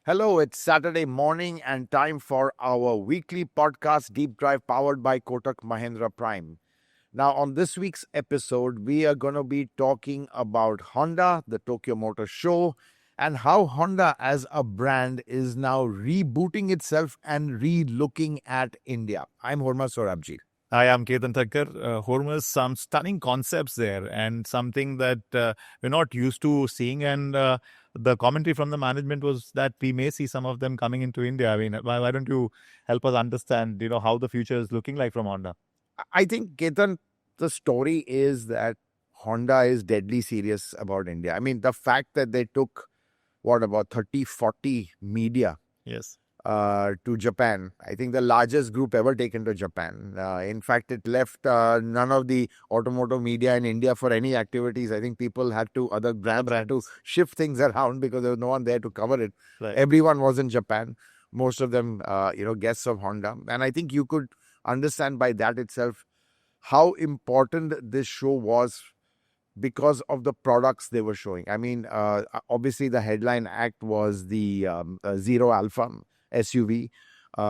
Hello, it's Saturday morning and time for our weekly podcast, Deep Drive, powered by Kotak Mahindra Prime. Now, on this week's episode, we are going to be talking about Honda, the Tokyo Motor Show, and how Honda as a brand is now rebooting itself and re-looking at India. I'm Hormazd Sorabjee. Hi, I'm Ketan Thakkar. Hormazd, some stunning concepts there and something that we're not used to seeing. And the commentary from the management was that we may see some of them coming into India. I mean, why don't you help us understand, how the future is looking like from Honda? I think, Ketan, the story is that Honda is deadly serious about India. I mean, the fact that they took, about 30, 40 media Yes. To Japan. I think the largest group ever taken to Japan. In fact, it left none of the automotive media in India for any activities. I think people had to, other brands had to shift things around because there was no one there to cover it. Right. Everyone was in Japan. Most of them, guests of Honda. And I think you could understand by that itself how important this show was because of the products they were showing. I mean, obviously the headline act was the Zero Alpha SUV,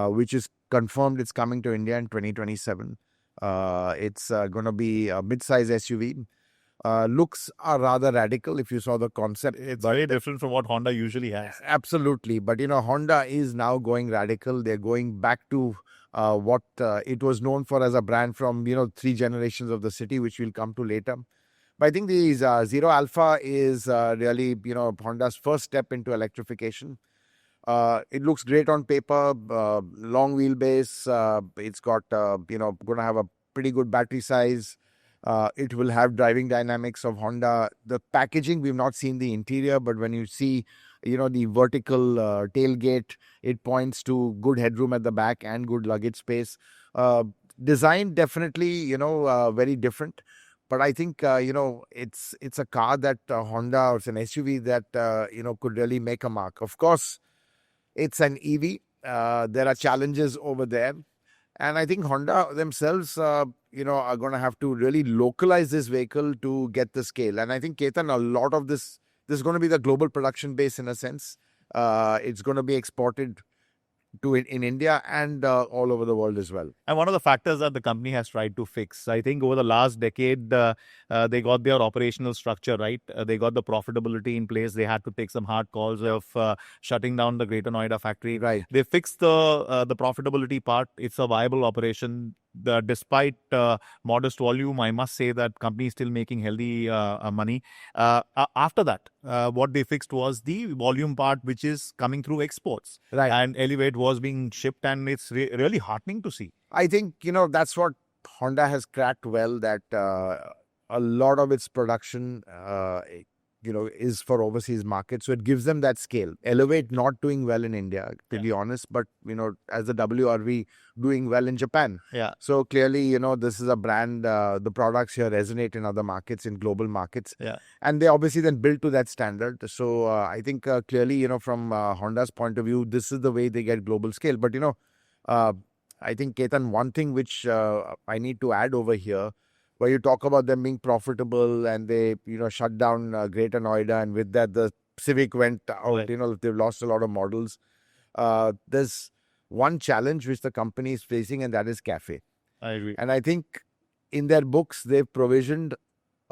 which is confirmed it's coming to India in 2027. It's going to be a mid-size SUV. Looks are rather radical if you saw the concept. It's very different from what Honda usually has. Absolutely. But, Honda is now going radical. They're going back to what it was known for as a brand from, 3 generations of the city, which we'll come to later. But I think the Zero Alpha is really, Honda's first step into electrification. It looks great on paper, long wheelbase. It's got, going to have a pretty good battery size. It will have driving dynamics of Honda. The packaging, we've not seen the interior, but when you see, the vertical tailgate, it points to good headroom at the back and good luggage space. Design definitely, very different. But I think, it's a car that Honda, or it's an SUV that, could really make a mark. Of course, it's an EV. There are challenges over there. And I think Honda themselves, are going to have to really localize this vehicle to get the scale. And I think, Ketan, a lot of this is going to be the global production base in a sense. It's going to be exported to in India and all over the world as well. And one of the factors that the company has tried to fix, I think over the last decade, they got their operational structure right. They got the profitability in place. They had to take some hard calls of shutting down the Greater Noida factory. Right. They fixed the profitability part. It's a viable operation. Despite modest volume, I must say that company is still making healthy money. After that, what they fixed was the volume part, which is coming through exports. Right. And Elevate was being shipped, and it's really heartening to see. I think, that's what Honda has cracked well, that a lot of its production, is for overseas markets. So it gives them that scale. Elevate not doing well in India, to be honest, but, as the WRV doing well in Japan. Yeah. So clearly, this is a brand, the products here resonate in other markets, in global markets. Yeah. And they obviously then build to that standard. So I think clearly, from Honda's point of view, this is the way they get global scale. But, I think, Ketan, one thing which I need to add over here, where you talk about them being profitable and they, shut down Greater Noida, and with that, the Civic went out, Right. They've lost a lot of models. There's one challenge which the company is facing, and that is CAFE. I agree. And I think in their books, they've provisioned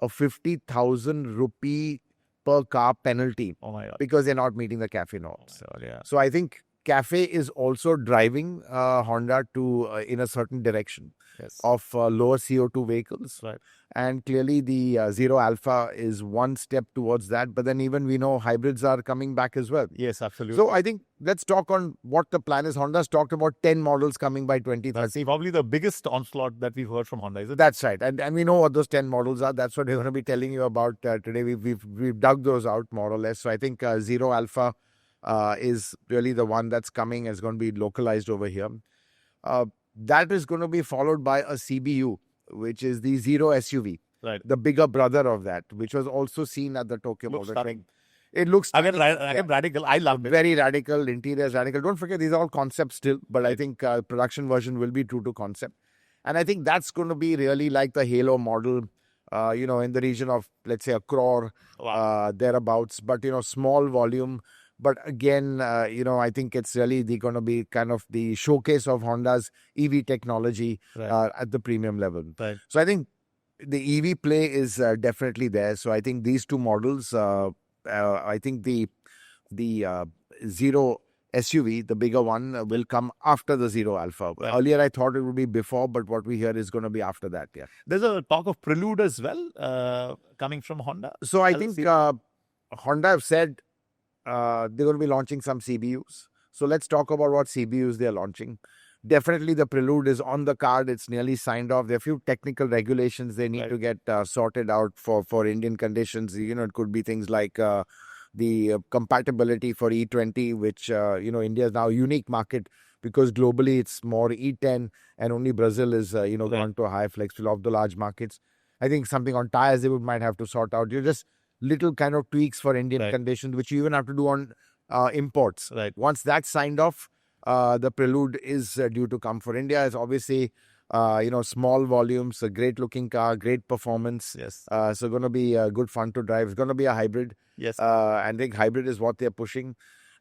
a 50,000 rupee per car penalty Oh my God. because they're not meeting the CAFE norms. So, yeah. So I think CAFE is also driving Honda to in a certain direction Yes. of lower CO2 vehicles. Right. And clearly the Zero Alpha is one step towards that. But then even we know hybrids are coming back as well. Yes, absolutely. So I think let's talk on what the plan is. Honda's talked about 10 models coming by 2030. That's probably the biggest onslaught that we've heard from Honda, is it? That's right. And we know what those 10 models are. That's what we're going to be telling you about today. We've dug those out more or less. So I think Zero Alpha is really the one that's coming, is going to be localized over here. That is going to be followed by a CBU, which is the Zero SUV, Right. the bigger brother of that, which was also seen at the Tokyo Looks Motor Show. stunning. It looks Again, radical. I love it. very radical. Interior is radical. Don't forget, these are all concepts still, but I think production version will be true to concept. And I think that's going to be really like the Halo model, in the region of, let's say, 1 crore, thereabouts. But, small volume. But again, I think it's really going to be kind of the showcase of Honda's EV technology at the premium level. Right. So I think the EV play is definitely there. So I think these two models, I think the Zero SUV, the bigger one, will come after the Zero Alpha. Right. Earlier, I thought it would be before, but what we hear is going to be after that. Yeah. There's a talk of Prelude as well coming from Honda. So I think Honda have said they're going to be launching some CBUs. So let's talk about what CBUs they're launching. Definitely the Prelude is on the card. It's nearly signed off. There are a few technical regulations they need to get sorted out for Indian conditions. It could be things like the compatibility for E20, which, India is now a unique market because globally it's more E10 and only Brazil is, gone to a high flex fuel of the large markets. I think something on tires they might have to sort out. Just little kind of tweaks for Indian conditions, which you even have to do on imports. Right. Once that's signed off, the Prelude is due to come for India. It's obviously, small volumes, a great looking car, great performance. Yes. So going to be good fun to drive. It's going to be a hybrid. Yes. I think hybrid is what they're pushing.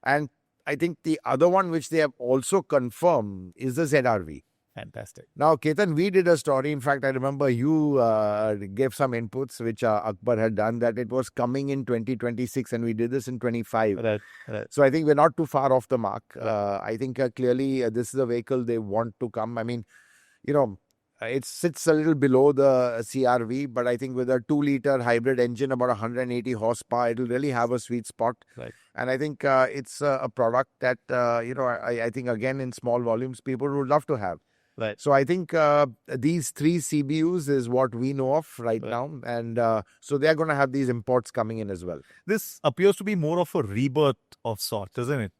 And I think the other one which they have also confirmed is the ZRV. Fantastic. Now, Ketan, we did a story. In fact, I remember you gave some inputs, which Akbar had done, that it was coming in 2026 and we did this in 25. Right. So I think we're not too far off the mark. I think clearly this is a vehicle they want to come. I mean, it sits a little below the CRV, but I think with a 2-liter hybrid engine, about 180 horsepower, it'll really have a sweet spot. Right. And I think it's a product that, I think, again, in small volumes, people would love to have. Right. So I think these 3 CBUs is what we know of right now. And so they're going to have these imports coming in as well. This appears to be more of a rebirth of sorts, isn't it?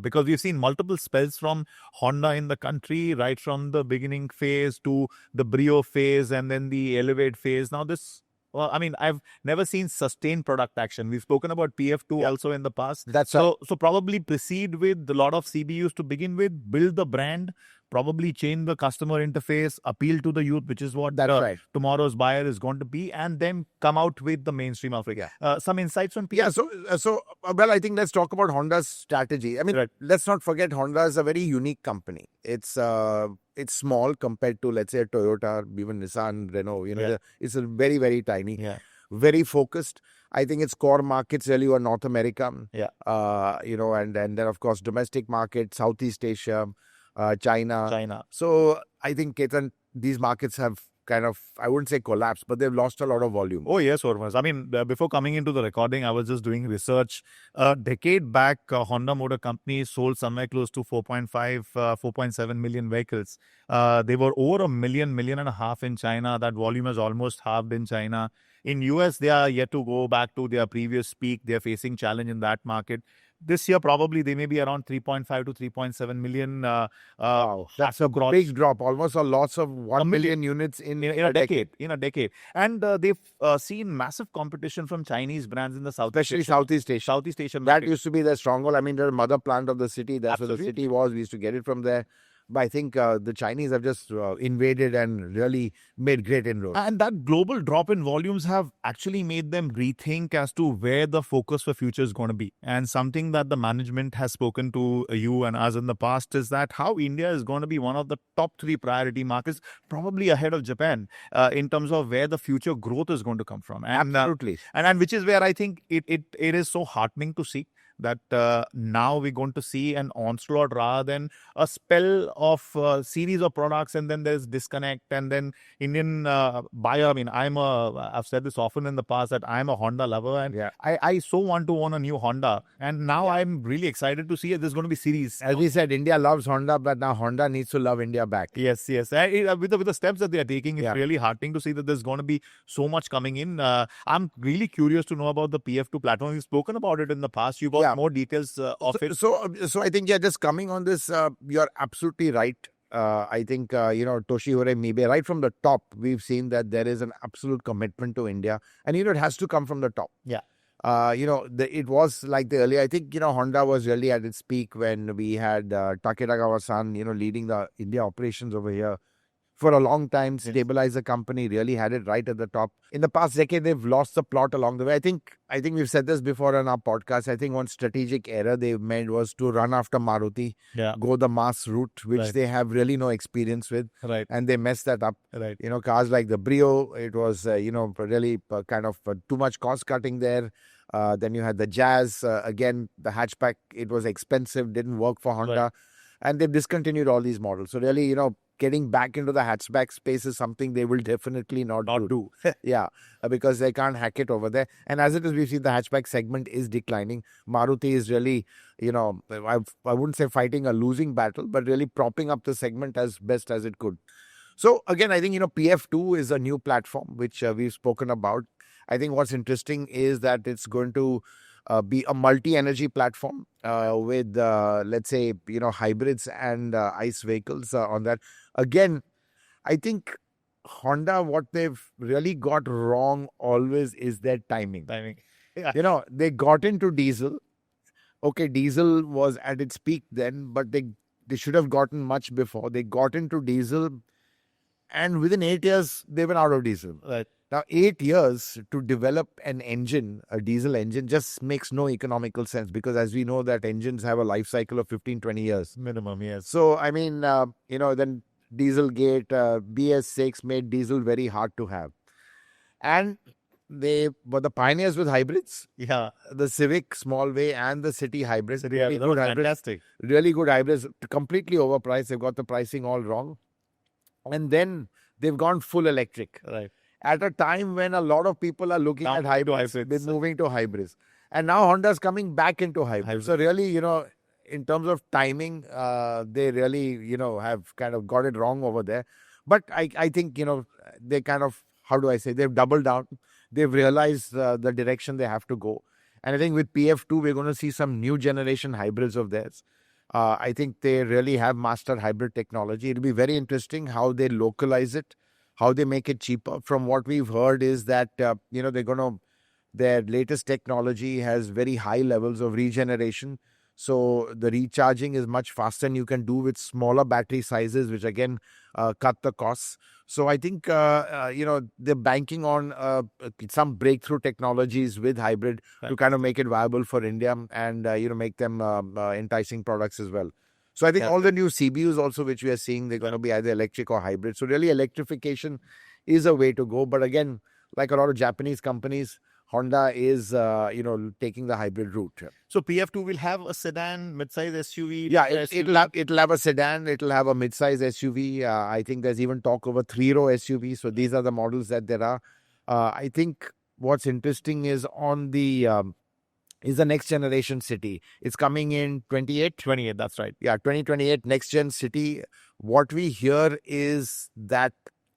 Because we've seen multiple spells from Honda in the country, right from the beginning phase to the Brio phase and then the Elevate phase. Now this... Well, I mean, I've never seen sustained product action. We've spoken about PF2 also in the past. That's right. So probably proceed with a lot of CBUs to begin with, build the brand, probably change the customer interface, appeal to the youth, which is what tomorrow's buyer is going to be, and then come out with the mainstream offering. Some insights on PF2? Yeah, well, I think let's talk about Honda's strategy. I mean, let's not forget Honda is a very unique company. It's small compared to, let's say, Toyota, even Nissan, Renault. It's a very, very tiny, very focused. I think its core markets really were North America, and then of course domestic market, Southeast Asia, China. So I think, Ketan, these markets have kind of, I wouldn't say collapsed, but they've lost a lot of volume. Oh, yes, Hormazd. I mean, before coming into the recording, I was just doing research. A decade back, Honda Motor Company sold somewhere close to 4.7 million vehicles. They were over 1 million and a half in China. That volume has almost halved in China. In US, they are yet to go back to their previous peak. They're facing challenge in that market. This year, probably they may be around 3.5 to 3.7 million. Wow, that's a big drop. Almost a loss of 1 million units in a decade. And they've seen massive competition from Chinese brands in the South, especially Southeast Asia. Southeast Asian that market. used to be their stronghold. I mean, the mother plant of the city. That's where the city was. We used to get it from there. But I think the Chinese have just invaded and really made great inroads. And that global drop in volumes have actually made them rethink as to where the focus for future is going to be. And something that the management has spoken to you and us in the past is that how India is going to be one of the top 3 priority markets, probably ahead of Japan, in terms of where the future growth is going to come from. And, absolutely. And which is where I think it is so heartening to see that now we're going to see an onslaught rather than a spell of series of products, and then there's disconnect, and then Indian buyer. I mean, I've said this often in the past that I'm a Honda lover, and I so want to own a new Honda, and now I'm really excited to see it. There's going to be series. As we said, India loves Honda, but now Honda needs to love India back. Yes. With the steps that they are taking, it's really heartening to see that there's going to be so much coming in. I'm really curious to know about the PF2 platform. We've spoken about it in the past. You've got more details of it. So I think, just coming on this, you're absolutely right. I think, Toshihiro Mibe, right from the top, we've seen that there is an absolute commitment to India. And, it has to come from the top. Yeah. It was like the earlier, I think, Honda was really at its peak when we had Takeda Kawasan, leading the India operations over here. for a long time, stabilized the company, really had it right at the top. In the past decade, they've lost the plot along the way. I think we've said this before on our podcast. I think one strategic error they made was to run after Maruti, go the mass route, which they have really no experience with. And they messed that up. Cars like the Brio, it was, really kind of too much cost cutting there. Then you had the Jazz. Again, the hatchback, it was expensive, didn't work for Honda. And they've discontinued all these models. So really, getting back into the hatchback space is something they will definitely not do. Because they can't hack it over there. And as it is, we've seen the hatchback segment is declining. Maruti is really, I wouldn't say fighting a losing battle, but really propping up the segment as best as it could. So again, I think, PF2 is a new platform, which we've spoken about. I think what's interesting is that it's going to be a multi-energy platform with, let's say, hybrids and ICE vehicles on that. Again, I think Honda, what they've really got wrong always is their timing. They got into diesel. Okay, diesel was at its peak then, but they should have gotten much before. They got into diesel, and within 8 years, they went out of diesel. Now, 8 years to develop an engine, a diesel engine, just makes no economical sense, because as we know that engines have a life cycle of 15, 20 years. Minimum, yes. So, I mean, then Dieselgate, BS6 made diesel very hard to have. And they were the pioneers with hybrids. The Civic small way and the City hybrids. Really good fantastic. Really good hybrids, completely overpriced. They've got the pricing all wrong. And then they've gone full electric. At a time when a lot of people are looking at hybrids, they're moving to hybrids. And now Honda's coming back into hybrids. So really, in terms of timing, they really, have kind of got it wrong over there. But I think, they kind of, they've doubled down. They've realized the direction they have to go. And I think with PF2, we're going to see some new generation hybrids of theirs. I think they really have mastered hybrid technology. It'll be very interesting how they localize it, how they make it cheaper. From what we've heard is that, their latest technology has very high levels of regeneration. So the recharging is much faster, and you can do with smaller battery sizes, which again cut the costs. So I think, they're banking on some breakthrough technologies with hybrid to kind of make it viable for India and, make them enticing products as well. So I think all the new CBUs also, which we are seeing, they're going to be either electric or hybrid. So really electrification is a way to go. But again, like a lot of Japanese companies, Honda is, taking the hybrid route. So PF2 will have a sedan, mid-size SUV? Yeah, it'll have a sedan, it'll have a mid-size SUV. I think there's even talk of a 3-row SUV. So these are the models that there are. I think what's interesting is on the is the next generation City. It's coming in 28. 28, that's right. Yeah, 2028 next gen City. What we hear is that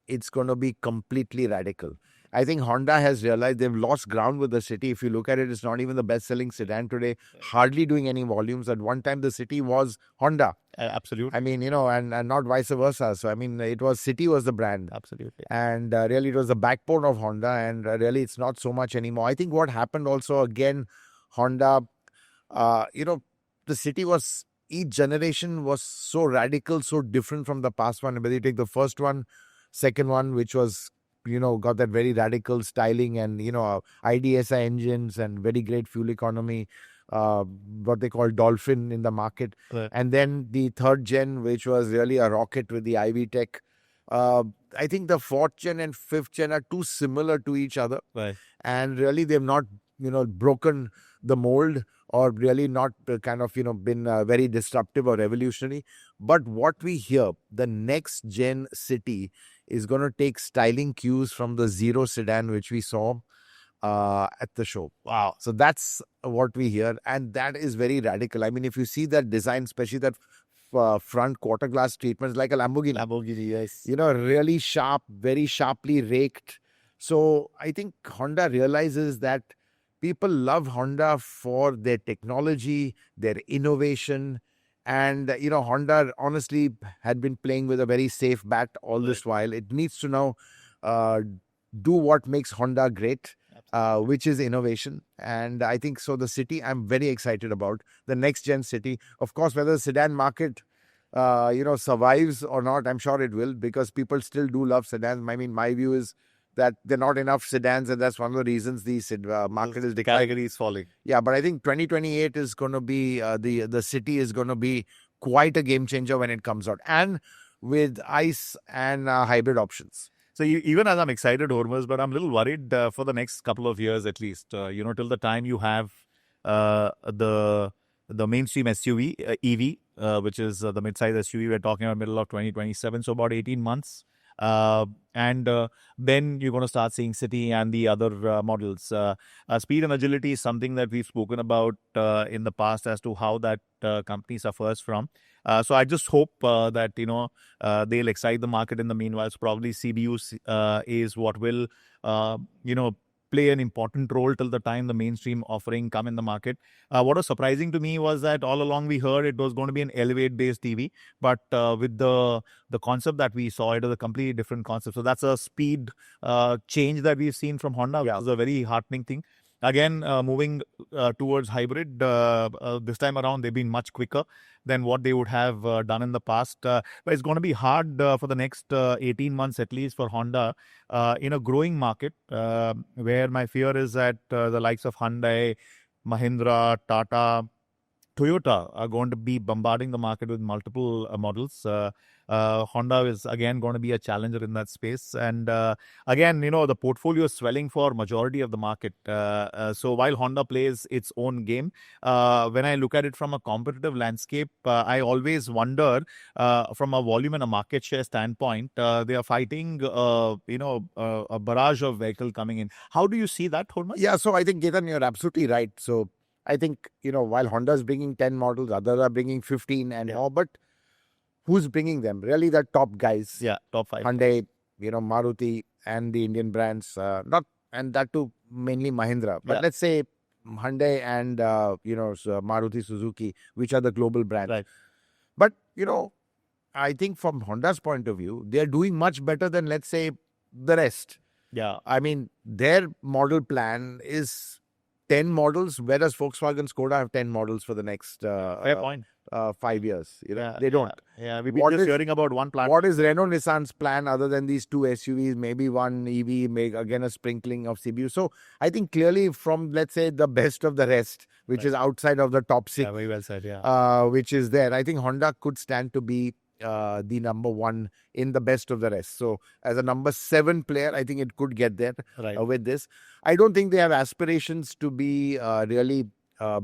it's going to be completely radical. I think Honda has realized they've lost ground with the City. If you look at it, it's not even the best-selling sedan today, hardly doing any volumes. At one time, the City was Honda. Absolutely. I mean, and not vice versa. So, I mean, it was City was the brand. Absolutely. And really, it was the backbone of Honda. And really, it's not so much anymore. I think what happened also, again, Honda, the City was, each generation was so radical, so different from the past one. Whether you take the first one, second one, which was, got that very radical styling and, IDSI engines and very great fuel economy, what they call Dolphin in the market. And then the third gen, which was really a rocket with the IV Tech. I think the fourth gen and fifth gen are too similar to each other. And really, they've not, broken the mold or really not been very disruptive or revolutionary. But what we hear, the next gen City is going to take styling cues from the Zero sedan, which we saw at the show. Wow. So that's what we hear. And that is very radical. I mean, if you see that design, especially that front quarter glass treatment, like a Lamborghini. Lamborghini, yes. Really sharp, very sharply raked. So I think Honda realizes that people love Honda for their technology, their innovation. And, Honda honestly had been playing with a very safe bat all this while. It needs to now do what makes Honda great, which is innovation. And I think so the City, I'm very excited about the next gen City. Of course, whether the sedan market survives or not. I'm sure it will, because people still do love sedans. I mean, my view is that there are not enough sedans, and that's one of the reasons the market is declining. Category is falling. Yeah, but I think 2028 is going to be the city is going to be quite a game changer when it comes out, and with ICE and hybrid options. So even as I'm excited, Hormuz, but I'm a little worried for the next couple of years at least. Till the time you have the mainstream SUV EV, which is the mid-size SUV, we're talking about middle of 2027, so about 18 months. And then you're going to start seeing City and the other models. Speed and agility is something that we've spoken about in the past as to how that company suffers from. So I just hope that they'll excite the market in the meanwhile. So probably CBU is what will play an important role till the time the mainstream offering come in the market. What was surprising to me was that all along we heard it was going to be an Elevate based EV, but with the concept that we saw, it was a completely different concept. So that's a speed change that we've seen from Honda, which is a very heartening thing. Again, moving towards hybrid, this time around, they've been much quicker than what they would have done in the past. But it's going to be hard for the next 18 months at least for Honda in a growing market, where my fear is that the likes of Hyundai, Mahindra, Tata, Toyota are going to be bombarding the market with multiple models. Honda is again going to be a challenger in that space. And again, the portfolio is swelling for majority of the market. So while Honda plays its own game, when I look at it from a competitive landscape, I always wonder from a volume and a market share standpoint, they are fighting, a barrage of vehicle coming in. How do you see that, Hormazd? Yeah, so I think, Ketan, you're absolutely right. So I think, while Honda is bringing 10 models, others are bringing 15 and more, but who's bringing them? Really the top guys. Yeah, top 5. Hyundai, Maruti and the Indian brands, and that too mainly Mahindra. But let's say Hyundai and, Maruti Suzuki, which are the global brands. Right. But, I think from Honda's point of view, they're doing much better than, let's say, the rest. Yeah. I mean, their model plan is 10 models, whereas Volkswagen Skoda have 10 models for the next Fair point. 5 years. They don't. Yeah, we've been just hearing about one platform. What is Renault Nissan's plan other than these 2 SUVs, maybe one EV, again a sprinkling of CBU? So I think clearly from, let's say, the best of the rest, which is outside of the top 6. Yeah, very well said, which is there. I think Honda could stand to be the number 1 in the best of the rest. So as a number 7 player, I think it could get there with this. I don't think they have aspirations to be really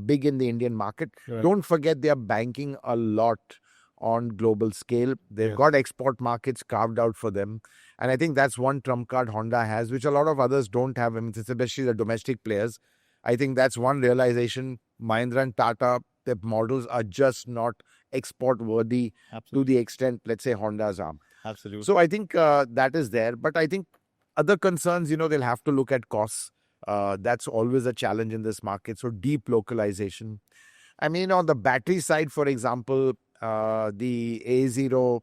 big in the Indian market. Right. Don't forget they are banking a lot on global scale. They've got export markets carved out for them. And I think that's one trump card Honda has, which a lot of others don't have, especially the domestic players. I think that's one realization. Mahindra and Tata, their models are just not export worthy to the extent, let's say, Honda's are. Absolutely. So I think that is there. But I think other concerns, they'll have to look at costs. That's always a challenge in this market. So deep localization. I mean, on the battery side, for example, the the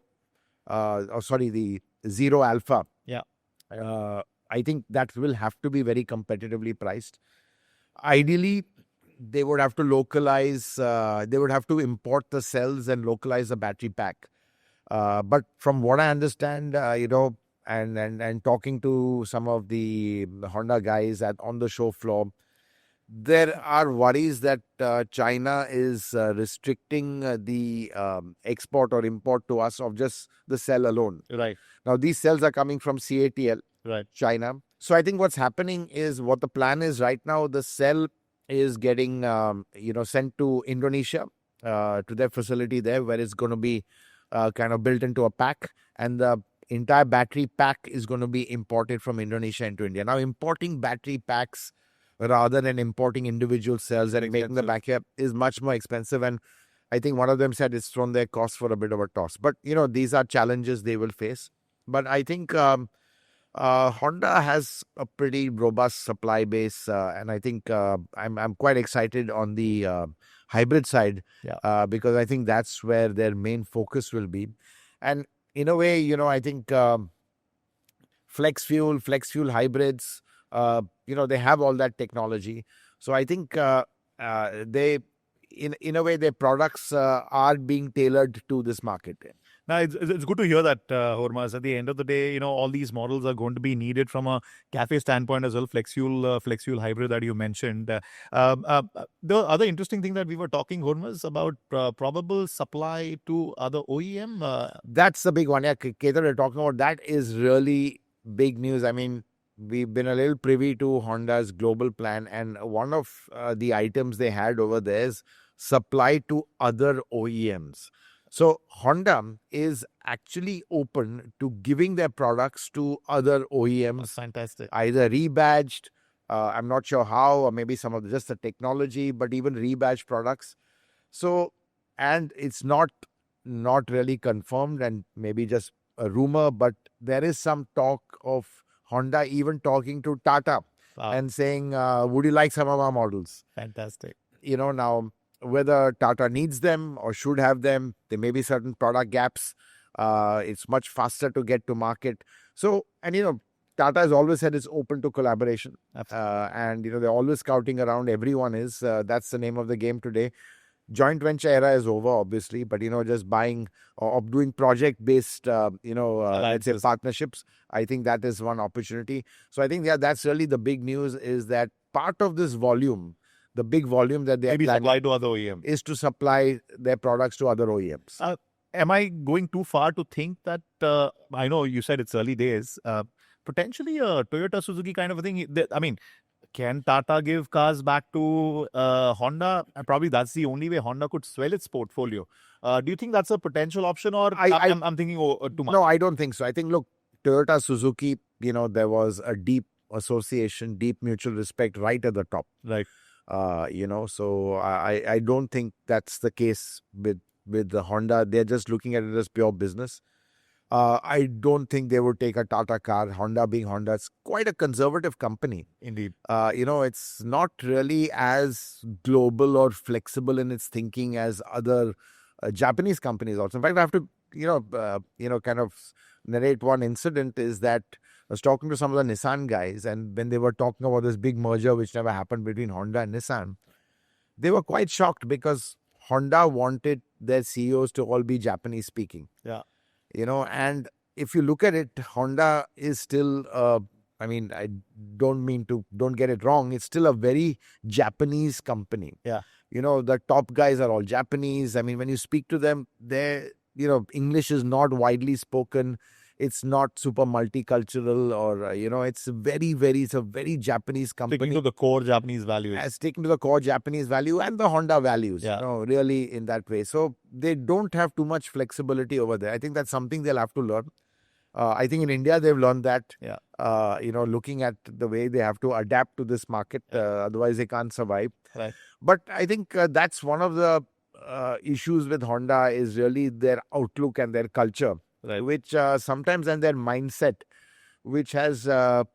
Zero Alpha. Yeah. I think that will have to be very competitively priced. Ideally, they would have to localize, they would have to import the cells and localize the battery pack. But from what I understand, and talking to some of the Honda guys on the show floor, there are worries that China is restricting the export or import to us of just the cell alone. Right. Now, these cells are coming from CATL, China. So I think what's happening is what the plan is right now, the cell is getting, sent to Indonesia, to their facility there, where it's going to be kind of built into a pack. And the entire battery pack is going to be imported from Indonesia into India. Now, importing battery packs rather than importing individual cells and making the back here is much more expensive. And I think one of them said it's thrown their costs for a bit of a toss. But, these are challenges they will face. But I think Honda has a pretty robust supply base. And I think I'm quite excited on the hybrid side because I think that's where their main focus will be. And in a way, I think flex fuel hybrids, they have all that technology. So I think they, in a way, their products are being tailored to this market. Now, it's good to hear that, Hormazd. At the end of the day, all these models are going to be needed from a cafe standpoint as well. Flex fuel hybrid that you mentioned. The other interesting thing that we were talking, Hormazd, about probable supply to other OEM. That's the big one. Yeah, Ketan, we're talking about that is really big news. I mean, we've been a little privy to Honda's global plan, and one of the items they had over there is supply to other OEMs. So Honda is actually open to giving their products to other OEMs. That's fantastic. Either rebadged, I'm not sure how, or maybe some of just the technology, but even rebadged products. So, and it's not really confirmed, and maybe just a rumor, but there is some talk of Honda even talking to Tata and saying, would you like some of our models? Fantastic. Now, whether Tata needs them or should have them, there may be certain product gaps. It's much faster to get to market. So, and Tata has always said it's open to collaboration. And they're always scouting around. Everyone is. That's the name of the game today. Joint venture era is over, obviously, but just buying or doing project-based, let's say partnerships. I think that is one opportunity. So I think that's really the big news, is that part of this volume, the big volume that they are planning, supply to other OEMs, is to supply their products to other OEMs. Am I going too far to think that? I know you said it's early days. Potentially a Toyota Suzuki kind of a thing. I mean, can Tata give cars back to Honda? And probably that's the only way Honda could swell its portfolio. Do you think that's a potential option, or I'm thinking too much? No, I don't think so. I think, look, Toyota Suzuki, there was a deep association, deep mutual respect right at the top. Right. So I don't think that's the case with the Honda. They're just looking at it as pure business. I don't think they would take a Tata car. Honda being Honda, it's quite a conservative company. Indeed. It's not really as global or flexible in its thinking as other Japanese companies also. In fact, I have to, kind of narrate one incident, is that I was talking to some of the Nissan guys, and when they were talking about this big merger which never happened between Honda and Nissan, they were quite shocked because Honda wanted their CEOs to all be Japanese speaking. Yeah. And if you look at it, Honda is still, I don't get it wrong, it's still a very Japanese company. Yeah. The top guys are all Japanese. I mean, when you speak to them, English is not widely spoken. It's not super multicultural, or, it's a very Japanese company. Sticking to the core Japanese values. Sticking to the core Japanese value and the Honda values, really in that way. So they don't have too much flexibility over there. I think that's something they'll have to learn. I think in India, they've learned that, looking at the way they have to adapt to this market. Otherwise, they can't survive. Right. But I think that's one of the issues with Honda, is really their outlook and their culture. Right. Which sometimes, and their mindset, which has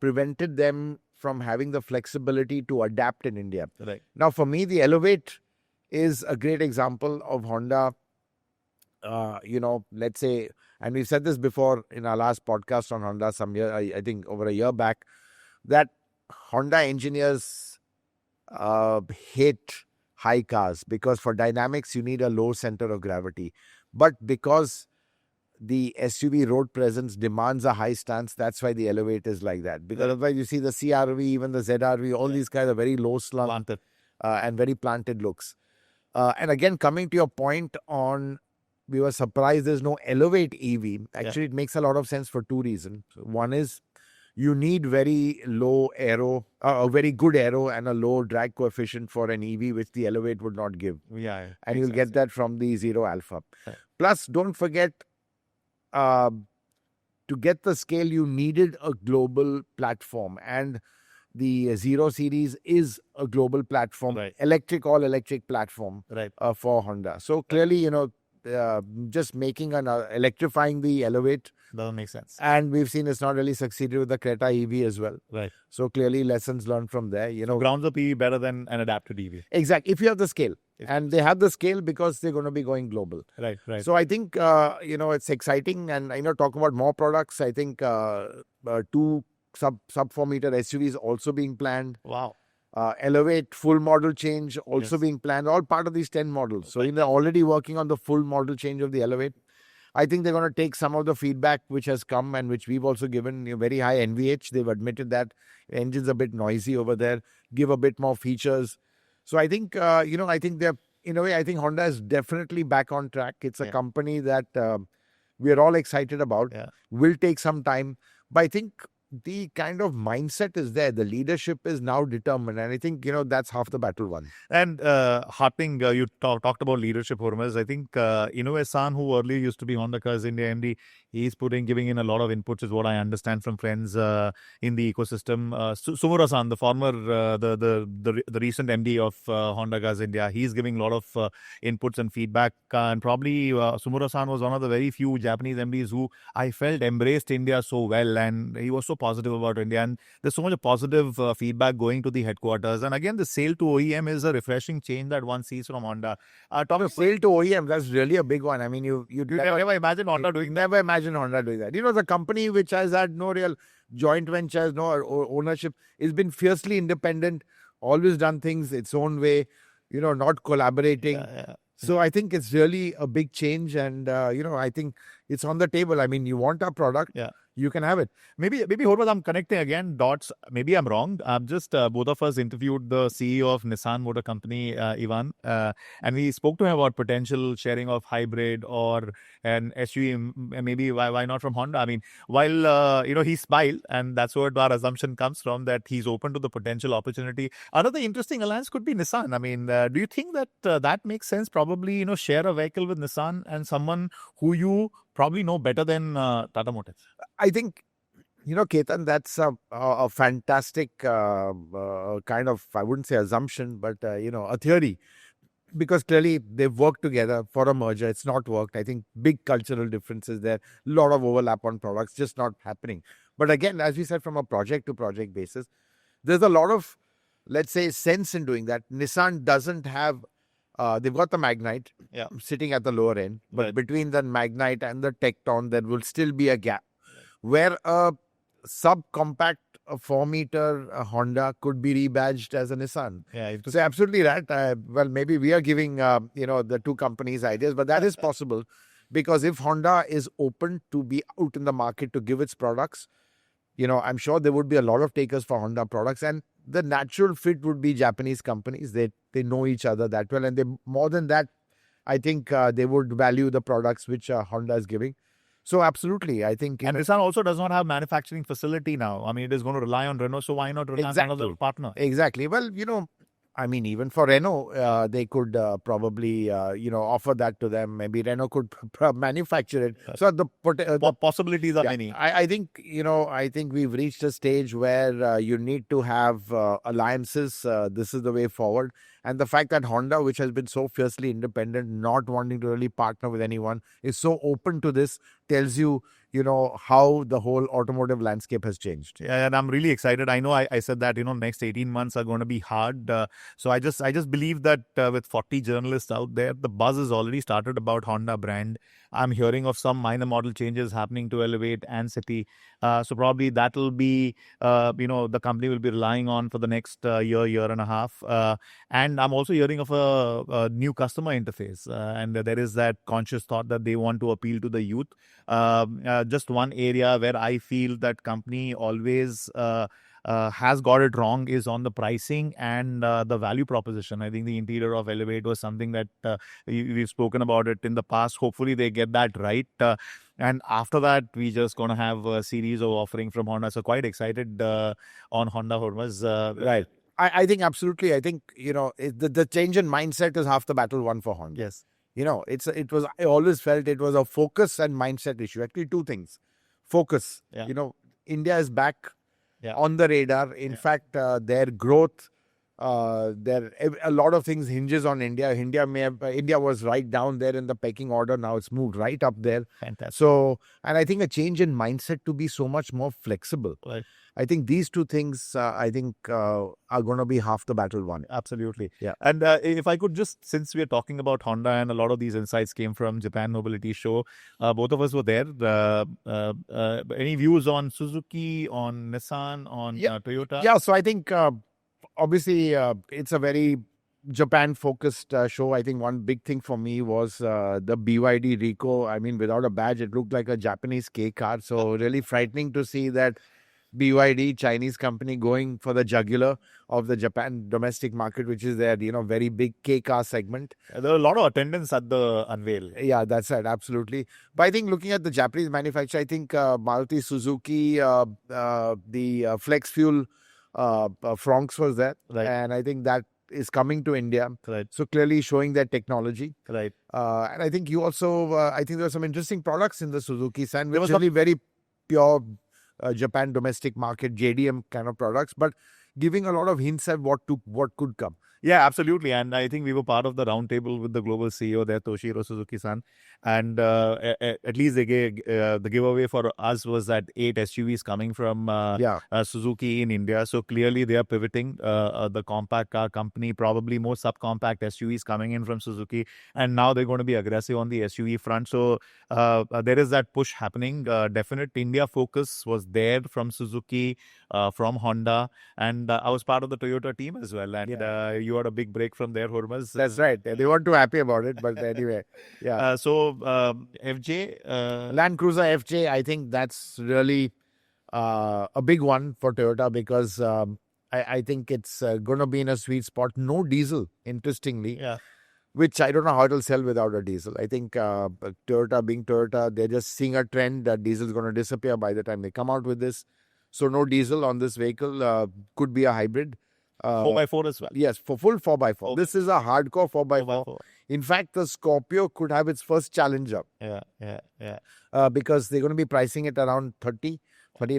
prevented them from having the flexibility to adapt in India. Right. Now, for me, the Elevate is a great example of Honda, let's say, and we've said this before in our last podcast on Honda I think over a year back, that Honda engineers hate high cars because for dynamics, you need a low center of gravity. But because the SUV road presence demands a high stance, that's why the Elevate is like that. Because otherwise you see the CRV, even the ZRV, all these guys are very low slung, planted, and very planted looks. And again, coming to your point on, we were surprised there's no Elevate EV. Actually, it makes a lot of sense for two reasons. One is you need very low aero, a very good aero and a low drag coefficient for an EV, which the Elevate would not give. Yeah. And you'll get that from the Zero Alpha. Yeah. Plus, don't forget, to get the scale, you needed a global platform, and the Zero Series is a global platform, right. all-electric platform, right. For Honda. So clearly, just electrifying the Elevate doesn't make sense. And we've seen it's not really succeeded with the Creta EV as well. Right. So clearly, lessons learned from there. So grounds up EV better than an adapted EV. Exactly. If you have the scale. And they have the scale because they're going to be going global. Right. So I think, it's exciting. And, talk about more products. I think 2 sub 4 meter SUVs also being planned. Wow. Elevate full model change also being planned, all part of these 10 models. So they're already working on the full model change of the Elevate. I think they're going to take some of the feedback which has come and which we've also given very high NVH. They've admitted that engine's a bit noisy over there, give a bit more features. So I think, I think they're, in a way, I think Honda is definitely back on track. It's a company that we're all excited about. Will take some time. But I think the kind of mindset is there. The leadership is now determined. And I think, that's half the battle won. And harping, you talked about leadership, Hormazd. I think Inoue-san, who earlier used to be Honda Cars India MD, he's giving in a lot of inputs, is what I understand from friends in the ecosystem. Sumura-san, the former, the recent MD of Honda Cars India, he's giving a lot of inputs and feedback. And probably Sumura-san was one of the very few Japanese MDs who I felt embraced India so well, and he was so positive about India. And there's so much positive feedback going to the headquarters. And again, the sale to OEM is a refreshing change that one sees from Honda. Sale to OEM, that's really a big one. I mean, you never imagine Honda doing that. Never imagine Honda doing that. The company which has had no real joint ventures, no ownership, it's been fiercely independent, always done things its own way, not collaborating. So I think it's really a big change, and I think it's on the table. I mean, you want our product, you can have it. Maybe Hormazd, I'm connecting again dots. Maybe I'm wrong. Just both of us interviewed the CEO of Nissan Motor Company, Ivan, and we spoke to him about potential sharing of hybrid or an SUV. Maybe why not from Honda? I mean, while he smiled, and that's what our assumption comes from, that he's open to the potential opportunity. Another interesting alliance could be Nissan. I mean, do you think that that makes sense? Probably, share a vehicle with Nissan and someone who you probably know better than Tata Motors. I think, Ketan, that's a fantastic kind of, I wouldn't say assumption, but, a theory. Because clearly they've worked together for a merger. It's not worked. I think big cultural differences there. A lot of overlap on products, just not happening. But again, as we said, from a project to project basis, there's a lot of, let's say, sense in doing that. Nissan doesn't have, they've got the Magnite sitting at the lower end. But between the Magnite and the Tecton, there will still be a gap. Where a subcompact 4-meter Honda could be rebadged as a Nissan. So absolutely right. Well, maybe we are giving the two companies ideas, but that is possible, because if Honda is open to be out in the market to give its products, I'm sure there would be a lot of takers for Honda products, and the natural fit would be Japanese companies. They know each other that well, and they, more than that, I think they would value the products which Honda is giving. So absolutely, I think... And Nissan also does not have manufacturing facility now. I mean, it is going to rely on Renault, so why not rely on another partner? Exactly. Well, I mean, even for Renault, they could probably, offer that to them. Maybe Renault could manufacture it. So the possibilities are many. I think, I think we've reached a stage where you need to have alliances. This is the way forward. And the fact that Honda, which has been so fiercely independent, not wanting to really partner with anyone, is so open to this, tells you, how the whole automotive landscape has changed. Yeah, and I'm really excited. I know I said that, next 18 months are going to be hard. So I just believe that with 40 journalists out there, the buzz has already started about Honda brand. I'm hearing of some minor model changes happening to Elevate and City. So probably that will be, the company will be relying on for the next year and a half. And I'm also hearing of a new customer interface. And there is that conscious thought that they want to appeal to the youth. Just one area where I feel that company always has got it wrong is on the pricing and the value proposition. I think the interior of Elevate was something that we've spoken about it in the past. Hopefully they get that right. And after that, we just going to have a series of offering from Honda. So quite excited on Honda, Hormazd. Right. I think absolutely. I think, the change in mindset is half the battle won for Honda. Yes. I always felt it was a focus and mindset issue. Actually, two things. Focus. India is back on the radar. In fact, their growth, a lot of things hinges on India. India was right down there in the pecking order. Now it's moved right up there. Fantastic. So, and I think a change in mindset to be so much more flexible. Right. I think these two things, are going to be half the battle won. Absolutely. Yeah. And if I could just, since we are talking about Honda and a lot of these insights came from Japan Mobility Show, both of us were there. Any views on Suzuki, on Nissan, on Toyota? Yeah, so I think obviously, it's a very Japan-focused show. I think one big thing for me was the BYD Rico. I mean, without a badge, it looked like a Japanese K car. So really frightening to see that BYD, Chinese company, going for the jugular of the Japan domestic market, which is their, very big K car segment. There were a lot of attendance at the unveil. Yeah, that's right. Absolutely. But I think looking at the Japanese manufacturer, I think Maruti Suzuki, the Flex Fuel Fronx was there. Right. And I think that is coming to India. Right. So clearly showing their technology. Right. And I think you also, I think there were some interesting products in the Suzuki stand, There which was really very pure Japan domestic market, JDM kind of products, but giving a lot of hints at what could come. Yeah, absolutely. And I think we were part of the roundtable with the global CEO there, Toshiro Suzuki-san. And at least they gave, the giveaway for us was that 8 SUVs coming from Suzuki in India. So clearly they are pivoting. The compact car company, probably more subcompact SUVs coming in from Suzuki. And now they're going to be aggressive on the SUV front. So there is that push happening. Definite India focus was there from Suzuki, from Honda. And I was part of the Toyota team as well. And you had a big break from there, Hormazd. That's right. They weren't too happy about it, but anyway, yeah. FJ? Land Cruiser FJ, I think that's really a big one for Toyota because I think it's going to be in a sweet spot. No diesel, interestingly. Yeah. Which I don't know how it'll sell without a diesel. I think Toyota being Toyota, they're just seeing a trend that diesel is going to disappear by the time they come out with this. So no diesel on this vehicle. Could be a hybrid. 4x4 as well. Yes, for full 4x4. This is a hardcore 4x4. In fact, the Scorpio could have its first challenger. Yeah. Because they're going to be pricing it around 30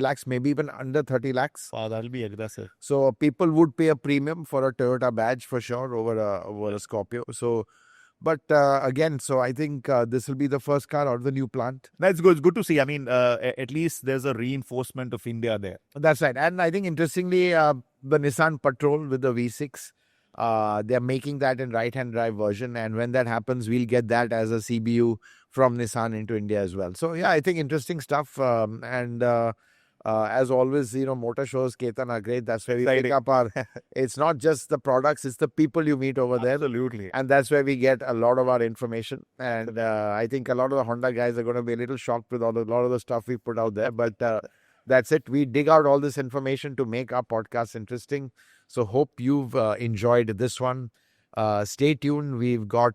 lakhs, maybe even under 30 lakhs. Wow, that'll be aggressive. So people would pay a premium for a Toyota badge for sure over a Scorpio. So, but again, so I think this will be the first car out of the new plant. That's good. It's good to see. I mean, at least there's a reinforcement of India there. That's right. And I think interestingly, the Nissan Patrol with the V6, they're making that in right-hand drive version. And when that happens, we'll get that as a CBU from Nissan into India as well. So yeah, I think interesting stuff. As always, motor shows, Ketan, are great. That's where we pick up our... It's not just the products, it's the people you meet over there. Absolutely. And that's where we get a lot of our information. And I think a lot of the Honda guys are going to be a little shocked with a lot of the stuff we put out there. But that's it. We dig out all this information to make our podcast interesting. So hope you've enjoyed this one. Stay tuned. We've got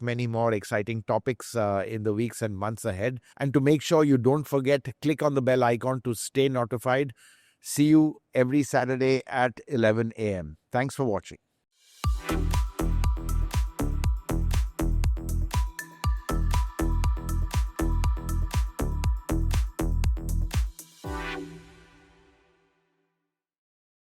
many more exciting topics in the weeks and months ahead. And to make sure you don't forget, click on the bell icon to stay notified. See you every Saturday at 11 a.m. Thanks for watching.